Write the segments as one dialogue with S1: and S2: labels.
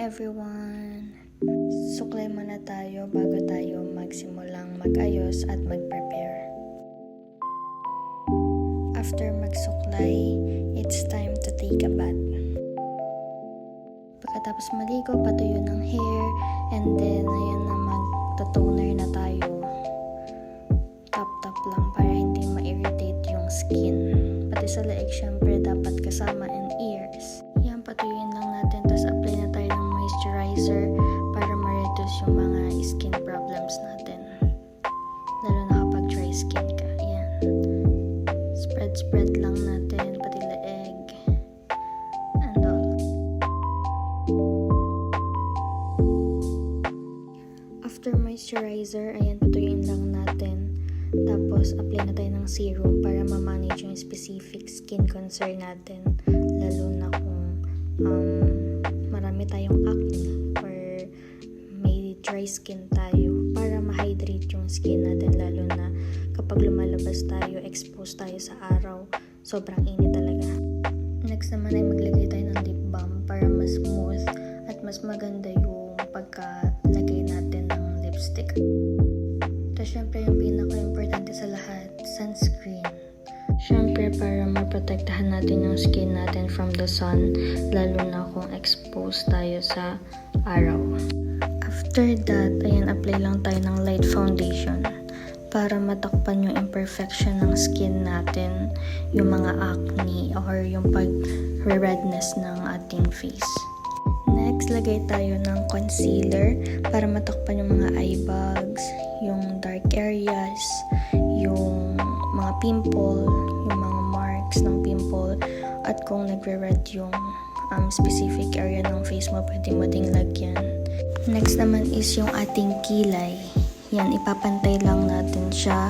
S1: everyone! Suklay muna tayo bago tayo magsimulang mag-ayos at mag-prepare. After magsuklay, it's time to take a bath. Pagkatapos maligo, patuyo ng hair, and then ayan na magto-toner na tayo. Tap-tap lang para hindi ma-irritate yung skin. Pati sa leeg, syempre dapat kasama and ears. Yan, patuyuin lang natin, tapos apply na tayo ng moisturizer para ma-reduce yung mga skin problems natin. Lalo na kapag dry skin ka. Yan. Spread lang natin, pati leeg. And all. After moisturizer, ayan, patuyuin lang natin. Tapos, apply na tayo ng serum para ma-manage yung specific skin concern natin. Lalo na kung marami tayong acne or may dry skin tayo, para ma-hydrate yung skin natin. Lalo na kapag lumalabas tayo, exposed tayo sa araw, sobrang init talaga. Next naman ay maglagay tayo ng lip balm para mas smooth at mas maganda yung pagkalagay natin ng lipstick. Tapos syempre yung pinaka-importante sa lahat, sunscreen. Syempre para maprotektahan natin yung skin natin from the sun, lalo na kung exposed tayo sa araw. After that, ayan, apply lang tayo ng light foundation para matakpan yung imperfection ng skin natin, yung mga acne or yung pag-redness ng ating face. Next, lagay tayo ng concealer para matakpan yung mga eye bags, yung dark areas, yung mga pimple, yung mga marks ng pimple, at kung nagre-red yung specific area ng face mo, pwede mo ding lagyan. Next naman is yung ating kilay. Yan, ipapantay lang natin siya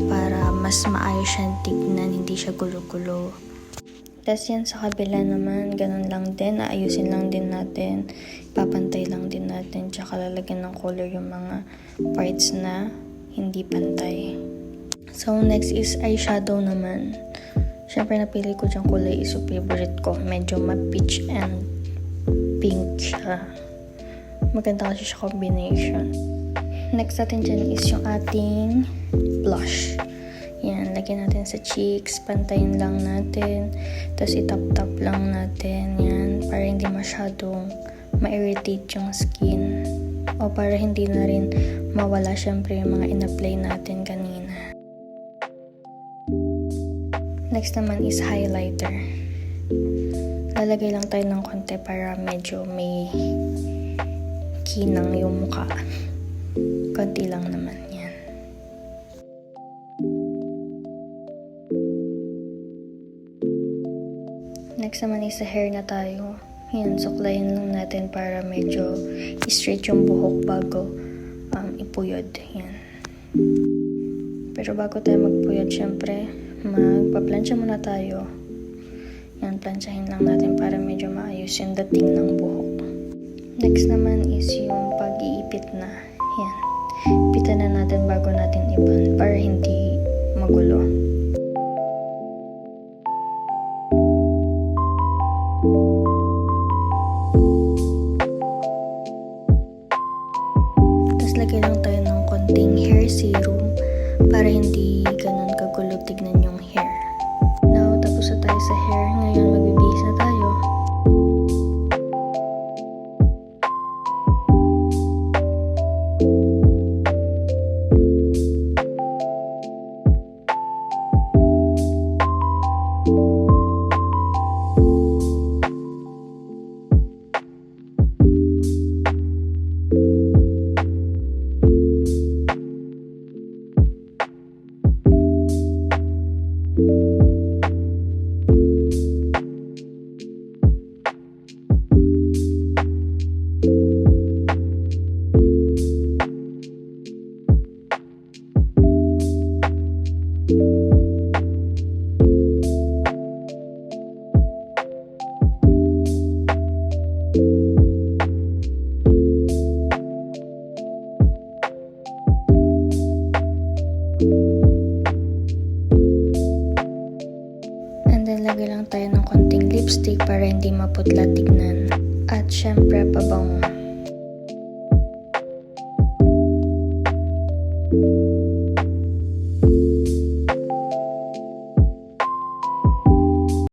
S1: para mas maayos siyang tignan, hindi siya gulo-gulo. Tapos yan sa kabila naman, ganun lang din, aayusin lang din natin, ipapantay lang din natin, tsaka lalagyan ng color yung mga parts na hindi pantay. So next is eyeshadow naman. Syempre napili ko dyan kulay is yung favorite ko, medyo ma-peach and pink siya. Maganda kasi siya combination. Next natin dyan is yung ating blush. Yan, lagyan natin sa cheeks, pantayin lang natin, tapos itap-tap lang natin, yan, para hindi masyadong ma-irritate yung skin, o para hindi na rin mawala syempre yung mga in-apply natin kanina. Next naman is highlighter. Lalagay lang tayo ng konti para medyo may kinang yung mukha. Konti lang naman yan. Next naman is sa hair na tayo. Yan, suklayin lang natin para medyo straight yung buhok bago ipuyod. Yan. Pero bago tayo magpuyod, syempre, magpa-plancha muna tayo. Yan, planchahin lang natin para medyo maayos yung dating ng buhok. Next naman is yung pag-iipit na. Yan. Ipitan na natin bago natin iban para hindi magulo. Tapos lagay lang tayo ng konting hair serum para hindi ganun kagulo tignan yung hair. Now, tapos na tayo sa hair. Ngayon, magbibihis na tayo. And then lagay lang tayo ng konting lipstick para hindi maputla tignan. At syempre pabango.